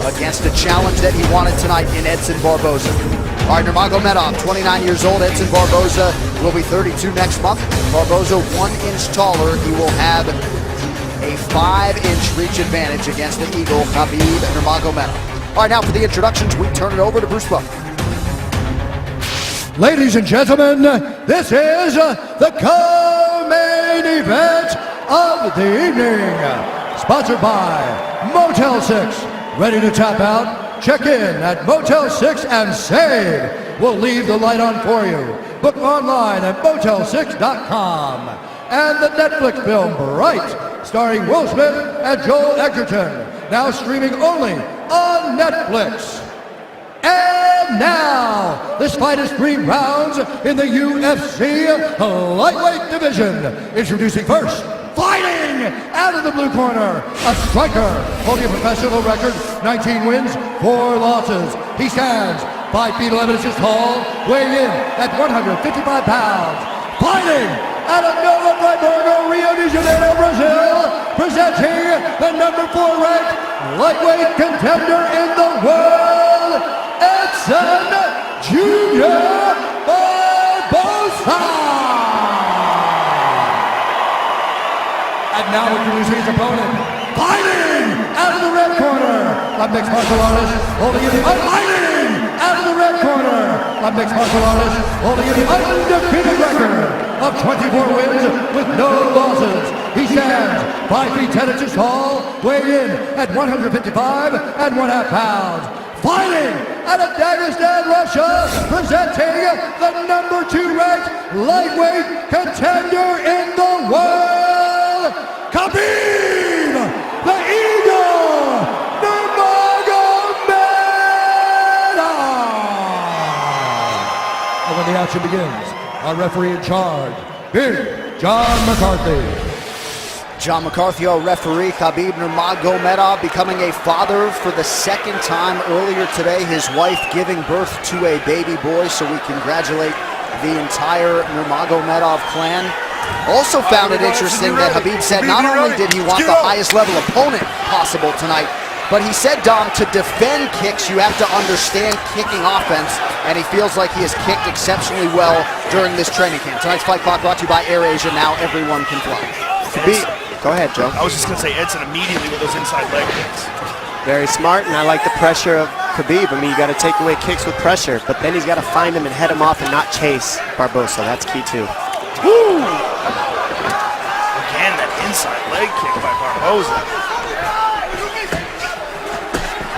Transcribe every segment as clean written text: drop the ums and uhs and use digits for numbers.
against a challenge that he wanted tonight in Edson Barboza. All right, Nurmagomedov, 29 years old. Edson Barboza will be 32 next month. Barboza 1 inch taller. He will have a 5-inch reach advantage against the Eagle, Xabib Nurmagomedov. All right, now for the introductions, we turn it over to Bruce Buck. Ladies and gentlemen, this is the co-main event of the evening. Sponsored by Motel 6. Ready to tap out? Check in at Motel 6 and save. We'll leave the light on for you. Book online at motel6.com. And the Netflix film Bright, starring Will Smith and Joel Edgerton, now streaming only on Netflix. And now, this fight is 3 rounds in the UFC lightweight division. Introducing first, fighting out of the blue corner, a striker holding a professional record, 19 wins, 4 losses. He stands 5 feet 11 inches tall, weighing in at 155 pounds. Fighting out of Nova Friburgo, Rio de Janeiro, Brazil, presenting the number 4 ranked lightweight contender in the world, Edson Jr. Barboza. And now introducing his opponent, fighting out of the red corner, a mixed martial artist holding the out of the red corner, a mixed martial artist holding the undefeated record of 24 wins with no losses. He stands 5 feet 10 inches tall, weighing in at 155 and 1/2 pounds. Fighting out of Dagestan, Russia, presenting the number 2 ranked lightweight contender in the world, Xabib, the Eagle, Nurmagamedovdan. And when the action begins, our referee in charge, Big John McCarthy. John McCarthy, our referee. Xabib Nurmagomedov becoming a father for the 2nd time earlier today. His wife giving birth to a baby boy, so we congratulate the entire Nurmagomedov clan. Also found it interesting that Xabib said not only did he want the highest level opponent possible tonight, but he said, Dom, to defend kicks, you have to understand kicking offense, and he feels like he has kicked exceptionally well during this training camp. Tonight's Fight Clock brought to you by AirAsia. Now everyone can fly. Xabib. Go ahead, Joe. I was just going to say Edson immediately with those inside leg kicks. Very smart, and I like the pressure of Xabib. I mean, you got to take away kicks with pressure, but then he's got to find him and head him off and not chase Barboza. That's key, too. Woo! Again, that inside leg kick by Barboza.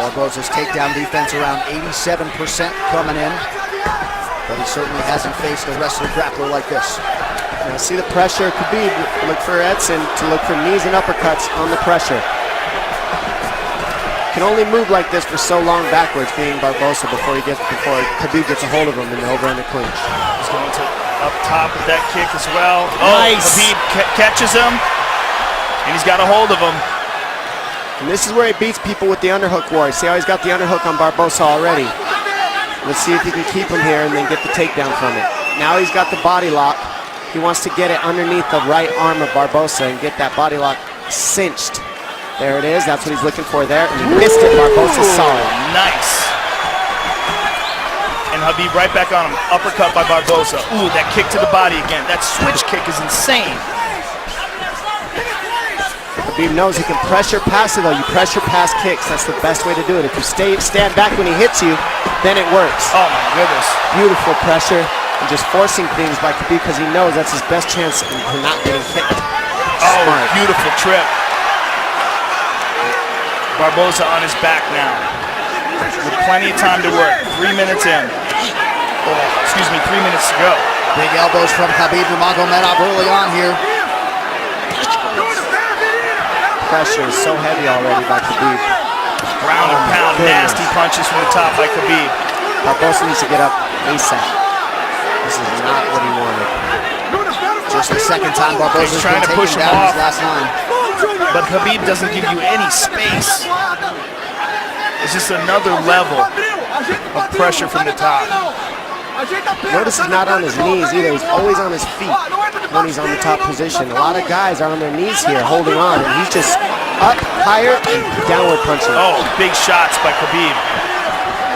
Barboza's takedown defense around 87% coming in, but he certainly hasn't faced a wrestler grappler like this. Now, see the pressure, Xabib, look for Edson to look for knees and uppercuts on the pressure. Can only move like this for so long backwards, being Barboza, before Xabib gets a hold of him in the over-under clinch. He's going to up top with that kick as well. Nice. Oh, Xabib catches him, and he's got a hold of him. And this is where he beats people with the underhook war. See how he's got the underhook on Barboza already. Let's see if he can keep him here and then get the takedown from it. Now he's got the body lock. He wants to get it underneath the right arm of Barboza and get that body lock cinched. There it is. That's what he's looking for there. And he missed it. Barboza's solid. Nice. And Xabib right back on him. Uppercut by Barboza. Ooh, that kick to the body again. That switch kick is insane. Xabib knows he can pressure pass it, though. You pressure pass kicks. That's the best way to do it. If you stand back when he hits you, then it works. Oh, my goodness. Beautiful pressure. And just forcing things by Xabib because he knows that's his best chance for not getting kicked. Oh, smart. Beautiful trip. Barboza on his back now. With plenty of time to work. 3 minutes in. Oh, excuse me, 3 minutes to go. Big elbows from Xabib Nurmagomedov early on here. Pressure is so heavy already by Xabib. Ground and pound, nasty punches from the top by Xabib. Barboza needs to get up ASAP. This is not what he wanted. Just the 2nd time Barboza's trying to push him down off. his last line. But Xabib doesn't give you any space. It's just another level of pressure from the top. Notice he's not on his knees either. He's always on his feet when he's on the top position. A lot of guys are on their knees here holding on, and he's just up, higher, and downward punching. Oh, big shots by Xabib.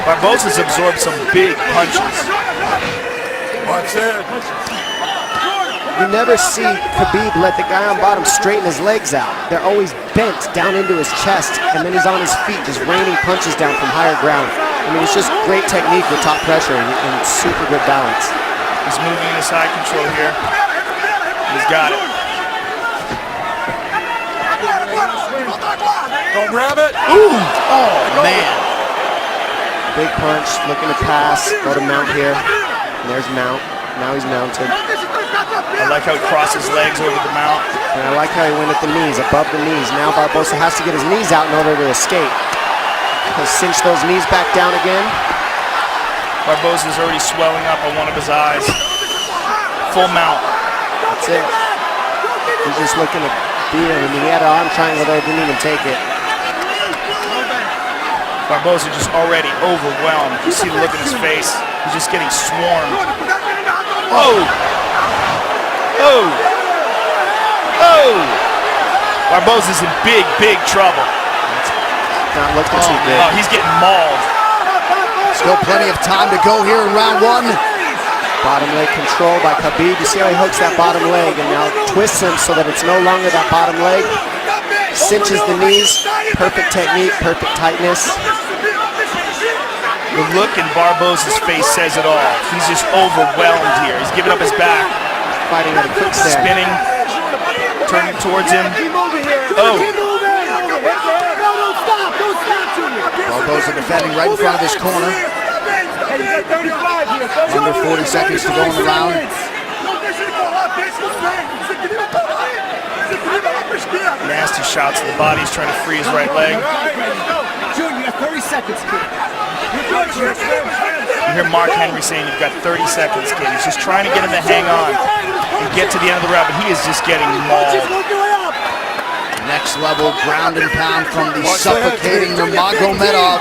Barbosa's absorbed some big punches. You never see Xabib let the guy on bottom straighten his legs out. They're always bent down into his chest, and then he's on his feet just raining punches down from higher ground. I mean, it's just great technique with top pressure and super good balance. He's moving into side control here. He's got it. Don't grab it. Ooh! Oh, man. Big punch, looking to pass, go to mount here. And there's mount. Now he's mounted. I like how he crossed his legs over the mount. And I like how he went at the knees, above the knees. Now Barbosa has to get his knees out in order to escape. He'll cinch those knees back down again. Barbosa's already swelling up on one of his eyes. Full mount. That's it. He's just looking to beat him. I mean, he had an arm triangle there, didn't even take it. Barbosa just already overwhelmed. You see the look in his face. He's just getting swarmed. Oh! Oh! Oh! Barbosa's in big, big trouble. Not looking too good. Oh, he's getting mauled. Still plenty of time to go here in round one. Bottom leg control by Xabib. You see how he hooks that bottom leg and now twists him so that it's no longer that bottom leg. Cinches the knees. Perfect technique, perfect tightness. The look in Barbosa's face says it all. He's just overwhelmed here. He's giving up his back. Fighting at a quick stare. Spinning. Turning towards him. Oh. Barbosa defending right in front of his corner. Under 40 seconds to go in the round. Nasty shots to the body. He's trying to free his right leg. Junior, you got 30 seconds, kid. You hear Mark Henry saying you've got 30 seconds, kid. He's just trying to get him to hang on and get to the end of the round, but he is just getting mauled. Next level ground and pound from the suffocating Nurmagomedov.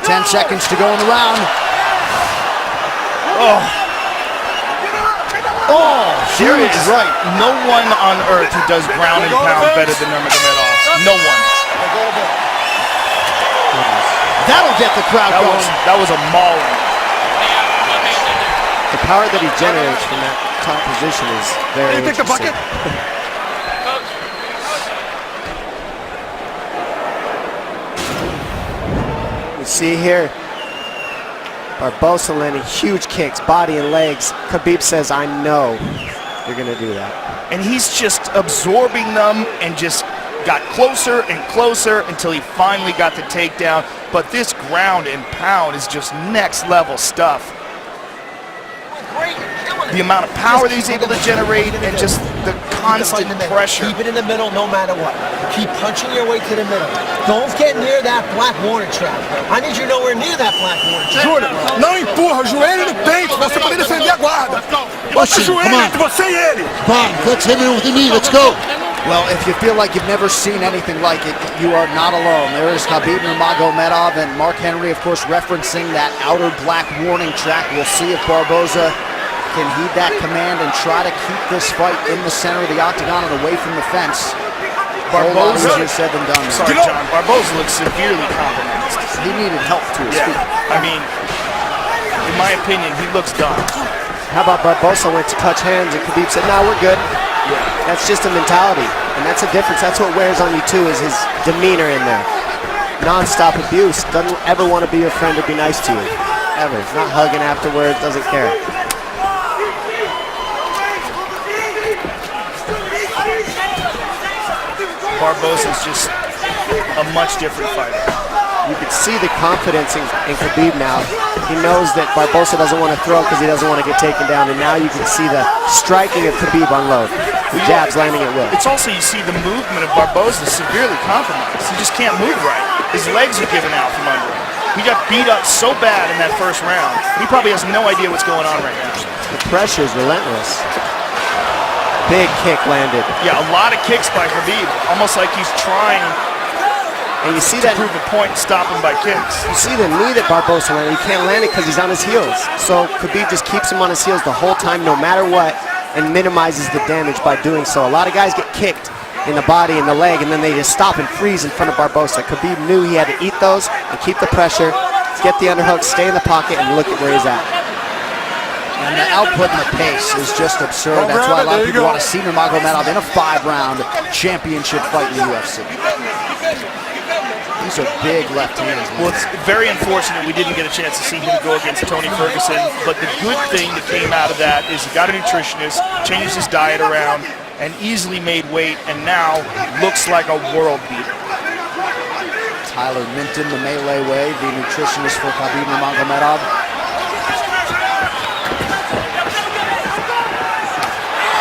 10 seconds to go in the round. Oh. Oh, Here huge is right. No one on earth who does ground and pound better than Nurmagomedov. No one. That'll get the crowd going. That was a mauling. The power that he generates from that top position is very interesting. You see here, Barbosa landing huge kicks, body and legs. Xabib says, I know you're going to do that. And he's just absorbing them and just got closer and closer until he finally got the takedown. But this ground and pound is just next level stuff. The amount of power that he's able to generate and just the constant pressure. Keep it in the middle no matter what. Keep punching your way to the middle. Don't get near that black warning trap. I need you nowhere near that black warning trap. Júnior, não empurra, joelho no peito, você poder defender a guarda. Bota o joelho entre você e ele. Come on, let's hit it with the knee. Let's go. Well, if you feel like you've never seen anything like it, you are not alone. There is Xabib Nurmagomedov and Mark Henry, of course, referencing that outer black warning track. We'll see if Barbosa can heed that command and try to keep this fight in the center of the octagon and away from the fence. Barbosa, easier said than done. sorry, John. Barbosa looks severely compromised. He needed help to his feet. I mean, in my opinion, he looks done. How about Barbosa went to touch hands and Xabib said, no, we're good. Yeah. That's just a mentality. And that's a difference. That's what wears on you too, is his demeanor in there. Non-stop abuse. Doesn't ever want to be your friend or be nice to you. Ever. Not hugging afterwards. Doesn't care. Barbosa's just a much different fighter. You can see the confidence in Xabib now. He knows that Barbosa doesn't want to throw because he doesn't want to get taken down, and now you can see the striking of Xabib unload. The jabs landing at will. It's also, you see the movement of Barbosa severely compromised. He just can't move right. His legs are giving out from under him. He got beat up so bad in that first round. He probably has no idea what's going on right now. The pressure is relentless. Big kick landed. Yeah, a lot of kicks by Xabib. Almost like he's trying And you see that prove a point and stop him by kicks. You see the knee that Barbosa landed. He can't land it because he's on his heels. So Xabib just keeps him on his heels the whole time, no matter what, and minimizes the damage by doing so. A lot of guys get kicked in the body and the leg, and then they just stop and freeze in front of Barbosa. Xabib knew he had to eat those and keep the pressure, get the underhook, stay in the pocket, and look at where he's at. And the output and the pace is just absurd. That's why a lot of people want to see Nurmagomedov in a 5-round championship fight in the UFC. These are big left hands. Well, it's very unfortunate we didn't get a chance to see him go against Tony Ferguson, but the good thing that came out of that is he got a nutritionist, changed his diet around, and easily made weight, and now looks like a world beater. Tyler Minton, the melee way, the nutritionist for Xabib Nurmagomedov.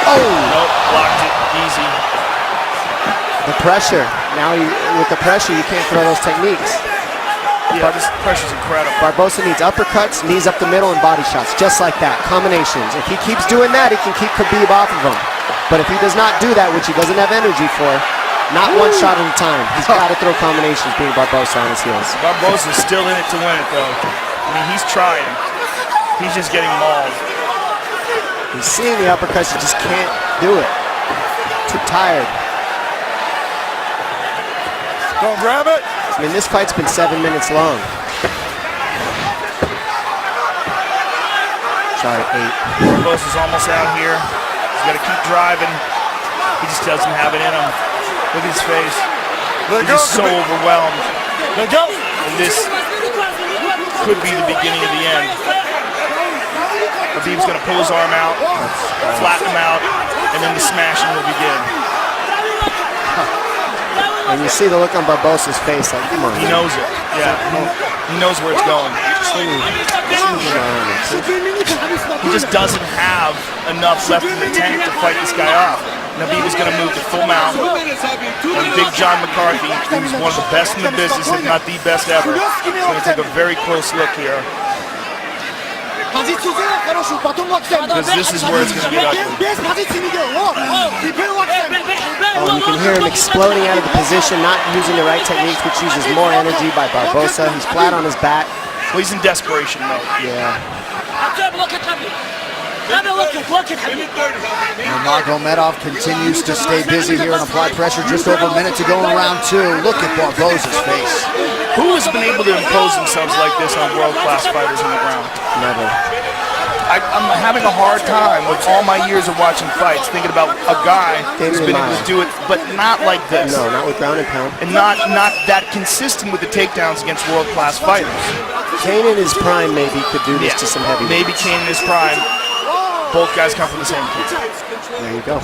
Oh! Nope, blocked it, easy. The pressure. Now, with the pressure, you can't throw those techniques. Yeah, this pressure's incredible. Barbosa needs uppercuts, knees up the middle, and body shots, just like that, combinations. If he keeps doing that, he can keep Xabib off of him. But if he does not do that, which he doesn't have energy for, not one shot at a time, he's got to throw combinations, being Barbosa on his heels. Barbosa's still in it to win it, though. I mean, he's trying. He's just getting mauled. He's seeing the uppercuts, he just can't do it. Too tired. Don't grab it. I mean, this fight's been 7 minutes long. Sorry, 8. Barbosa's almost out here. He's got to keep driving. He just doesn't have it in him. Look at his face. He's just so overwhelmed. Let go. And this could be the beginning of the end. Xabib's going to pull his arm out, flatten him out, and then the smashing will begin. And you see the look on Barbosa's face, like, come on. He knows it. Yeah, he knows where it's going. He just doesn't have enough left in the tank to fight this guy off. Xabib is going to move to full mount. And Big John McCarthy, who's one of the best in the business, if not the best ever, is going to take a very close look here. Because this is where it's going to get ugly. Oh, you can hear him exploding out of the position, not using the right techniques, which uses more energy by Barbosa. He's flat on his back. Well, he's in desperation mode. Yeah. Nurmagomedov continues to stay busy here and apply pressure. Just over a minute to go in round 2. Look at Barbosa's face. Who has been able to impose themselves like this on world-class fighters on the ground? Never. I'm having a hard time with all my years of watching fights, thinking about a guy who's been able to do it, but not like this. No, not with ground and pound. And not that consistent with the takedowns against world-class fighters. Kane in his prime maybe could do this to some heavy. Maybe Kane in his prime. Both guys come from the same team. There you go.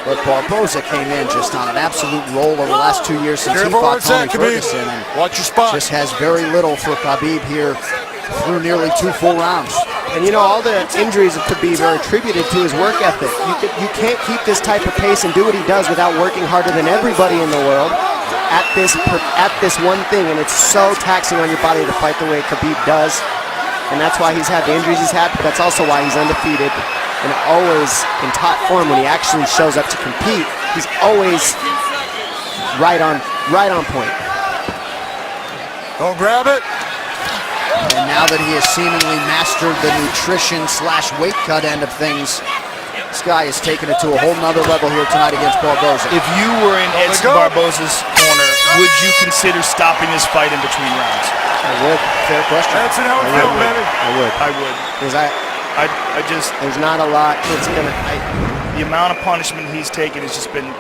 But Barbosa came in just on an absolute roll over the last 2 years since he fought Tony Ferguson. And watch your spot. Just has very little for Xabib here through nearly 2 full rounds. And you know, all the injuries of Xabib are attributed to his work ethic. You can't keep this type of pace and do what he does without working harder than everybody in the world at this one thing. And it's so taxing on your body to fight the way Xabib does. And that's why he's had the injuries he's had, but that's also why he's undefeated and always in top form when he actually shows up to compete. He's always right on point. Don't grab it. And now that he has seemingly mastered the nutrition/weight cut end of things, this guy has taken it to a whole nother level here tonight against Barbosa. If you were in Edson Barbosa's corner, would you consider stopping this fight in between rounds? I would. Fair question. That's how it feels, baby. I would. Because I just, there's not a lot. It's gonna. the amount of punishment he's taken has just been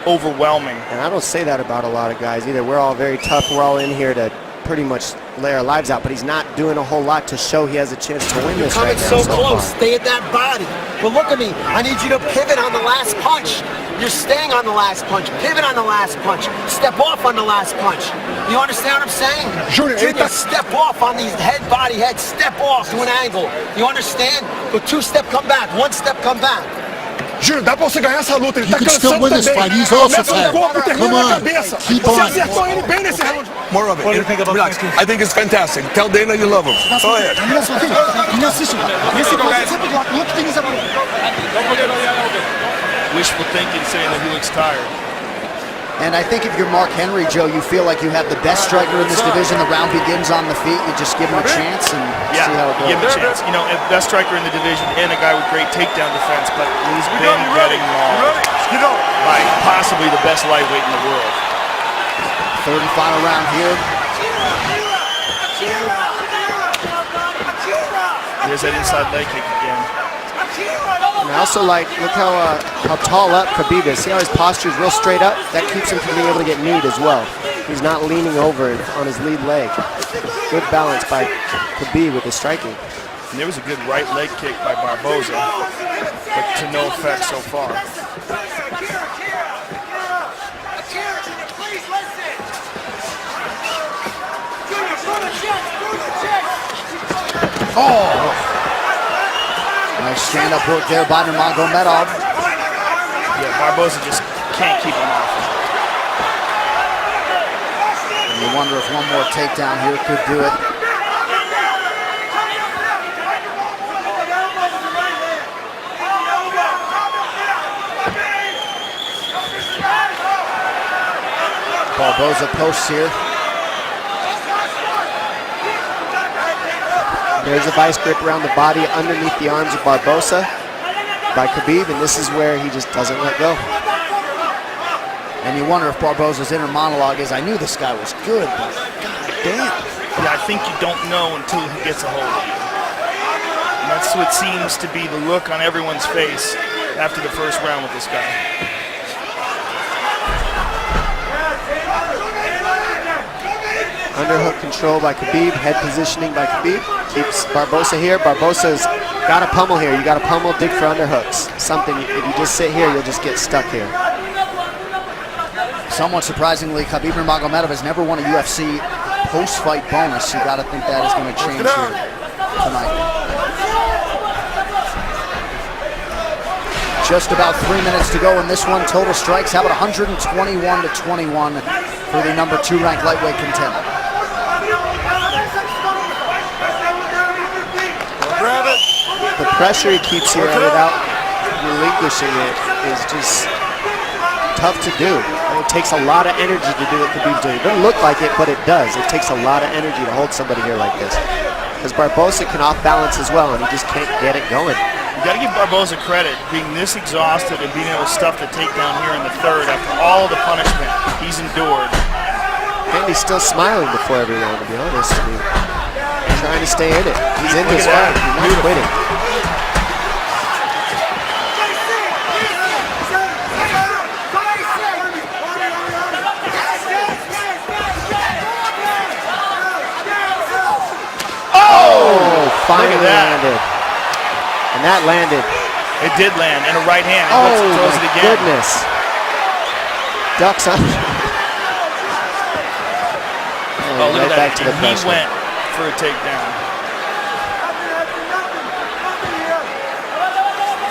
overwhelming. And I don't say that about a lot of guys either. We're all very tough. We're all in here to pretty much lay our lives out, but he's not doing a whole lot to show he has a chance to win this right now. You're coming so close. Stay at that body. But look at me. I need you to pivot on the last punch. You're staying on the last punch. Pivot on the last punch. Step off on the last punch. You understand what I'm saying? Junior, step off on these head, body, head. Step off to an angle. You understand? But 2 step, come back. 1 step, come back. Júnior, dá pra você ganhar essa luta. Ele tá cansado também. Começa no corpo, termina na cabeça. Você acertou ele bem nesse round. More of it. Relax. I think it's fantastic. Tell Dana you love him. Go ahead. Wishful thinking saying that he looks tired. And I think if you're Mark Henry, Joe, you feel like you have the best striker in this division. The round begins on the feet. You just give him a chance and see how it goes. Give him a chance. You know, best striker in the division and a guy with great takedown defense, but he's been getting mauled by possibly the best lightweight in the world. Third and final round here. There's that inside leg kick again. And I also like, look how tall up Xabib is. See how his posture is real straight up? That keeps him from being able to get kneed as well. He's not leaning over on his lead leg. Good balance by Xabib with his striking. And there was a good right leg kick by Barboza, but to no effect so far. Oh! Nice stand-up work there by Nurmagomedov. Yeah, Barboza just can't keep him off. And you wonder if one more takedown here could do it. Barboza posts here. There's a vice grip around the body underneath the arms of Barboza by Xabib, and this is where he just doesn't let go. And you wonder if Barboza's inner monologue is, I knew this guy was good, but god damn. Yeah, I think you don't know until he gets a hold of you. And that's what seems to be the look on everyone's face after the first round with this guy. Underhook control by Xabib, head positioning by Xabib. Keeps Barboza here. Barboza's got to pummel here. You got to pummel, dig for underhooks. Something, if you just sit here, you'll just get stuck here. Somewhat surprisingly, Xabib Nurmagomedov has never won a UFC post-fight bonus. You got to think that is going to change here tonight. Just about 3 minutes to go in this one. Total strikes, how about 121-21 for the number 2 ranked lightweight contender. The pressure he keeps here without relinquishing it is just tough to do. It takes a lot of energy to do what Xabib's doing. It doesn't look like it, but it does. It takes a lot of energy to hold somebody here like this. Because Barboza can off balance as well, and he just can't get it going. You got to give Barboza credit, being this exhausted and being able to stuff the takedown here in the third after all the punishment he's endured. And he's still smiling before every round, to be honest. I mean, trying to stay in it. He's in this fight. He's not quitting. Finally landed. And that landed. It did land, and a right hand. Oh, throws it again. Goodness. Ducks on. Oh, look at that. Back to the he went for a takedown.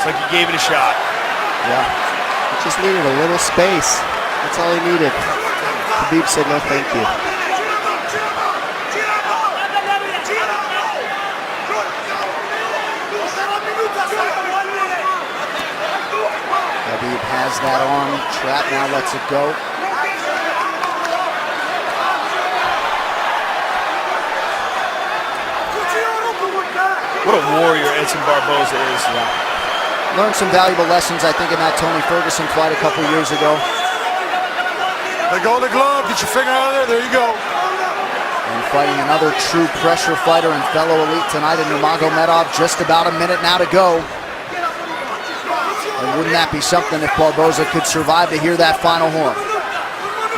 It's like he gave it a shot. Yeah. He just needed a little space. That's all he needed. Xabib said no thank you. Xabib has that arm trapped, now lets it go. What a warrior Edson Barboza is. Yeah. Learned some valuable lessons, I think, in that Tony Ferguson fight a couple years ago. Let go of the glove, get your finger out of there you go. And fighting another true pressure fighter and fellow elite tonight in Nurmagomedov. Just about a minute now to go. And wouldn't that be something if Barboza could survive to hear that final horn?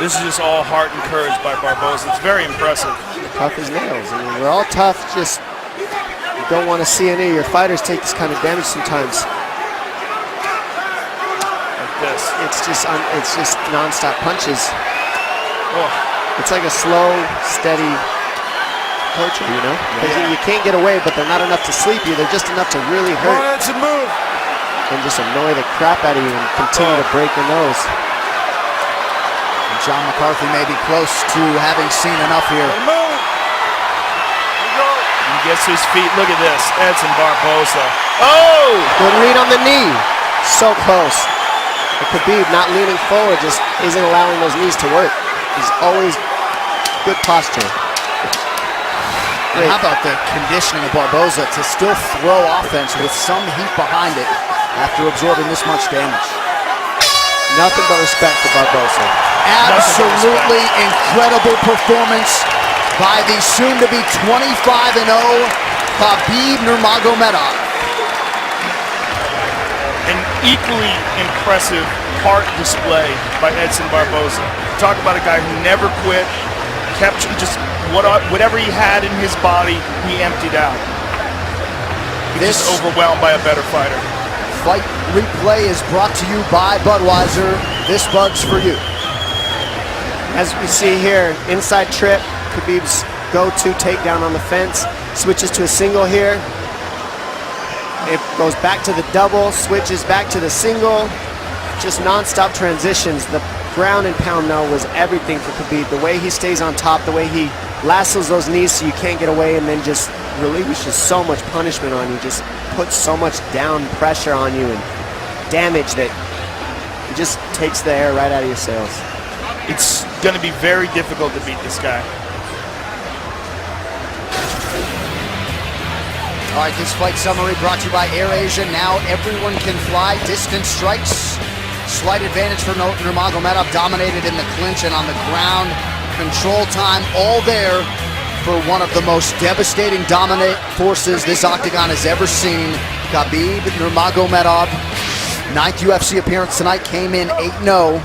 This is just all heart and courage by Barboza. It's very impressive. Tough as nails. I mean, we're all tough, just you don't want to see any of your fighters take this kind of damage sometimes. Like this. It's just non-stop punches. Oh. It's like a slow, steady torture, you know? Yeah. You can't get away, but they're not enough to sleep you. They're just enough to really hurt. Move. And just annoy the crap out of you and continue to break your nose. And John McCarthy may be close to having seen enough here. He gets to his feet. Look at this. Edson Barboza. Oh! Good read on the knee. So close. And Xabib not leaning forward just isn't allowing those knees to work. He's always good posture. And how about the conditioning of Barboza to still throw offense with some heat behind it after absorbing this much damage? Nothing but respect for Barboza. Absolutely incredible performance by the soon-to-be 25-0 Xabib Nurmagomedov. An equally impressive heart display by Edson Barboza. Talk about a guy who never quit, kept just whatever he had in his body, he emptied out. He's just overwhelmed by a better fighter. Fight Replay is brought to you by Budweiser. This Bud's for you. As we see here, inside trip, Xabib's go-to takedown on the fence, switches to a single here. It goes back to the double, switches back to the single, just non-stop transitions. The ground and pound now was everything for Xabib. The way he stays on top, the way he lassos those knees so you can't get away, and then just relinquishes so much punishment on you, just puts so much down pressure on you and damage that it just takes the air right out of your sails. It's going to be very difficult to beat this guy. All right, this fight summary brought to you by AirAsia. Now everyone can fly. Distance strikes. Slight advantage for Nurmagomedov, dominated in the clinch and on the ground. Control time, all there for one of the most devastating dominant forces this octagon has ever seen. Xabib Nurmagomedov, 9th UFC appearance tonight, came in 8-0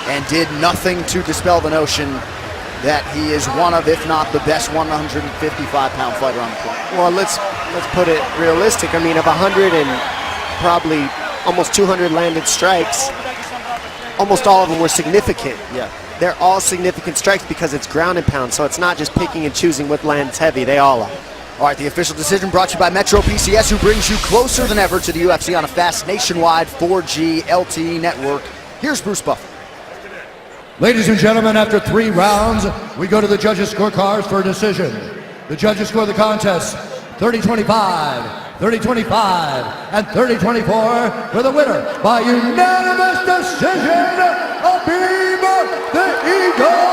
and did nothing to dispel the notion that he is one of, if not the best 155-pound fighter on the planet. Well, let's put it realistic. I mean, of 100 and probably almost 200 landed strikes, almost all of them were significant. Yeah. They're all significant strikes because it's ground and pound, so it's not just picking and choosing what lands heavy. They all are. All right, the official decision brought to you by Metro PCS, who brings you closer than ever to the UFC on a fast nationwide 4G LTE network. Here's Bruce Buffer. Ladies and gentlemen, after 3 rounds, we go to the judges' scorecards for a decision. The judges score the contest 30-25, 30-25, and 30-24 for the winner by unanimous decision, Xabib the Eagle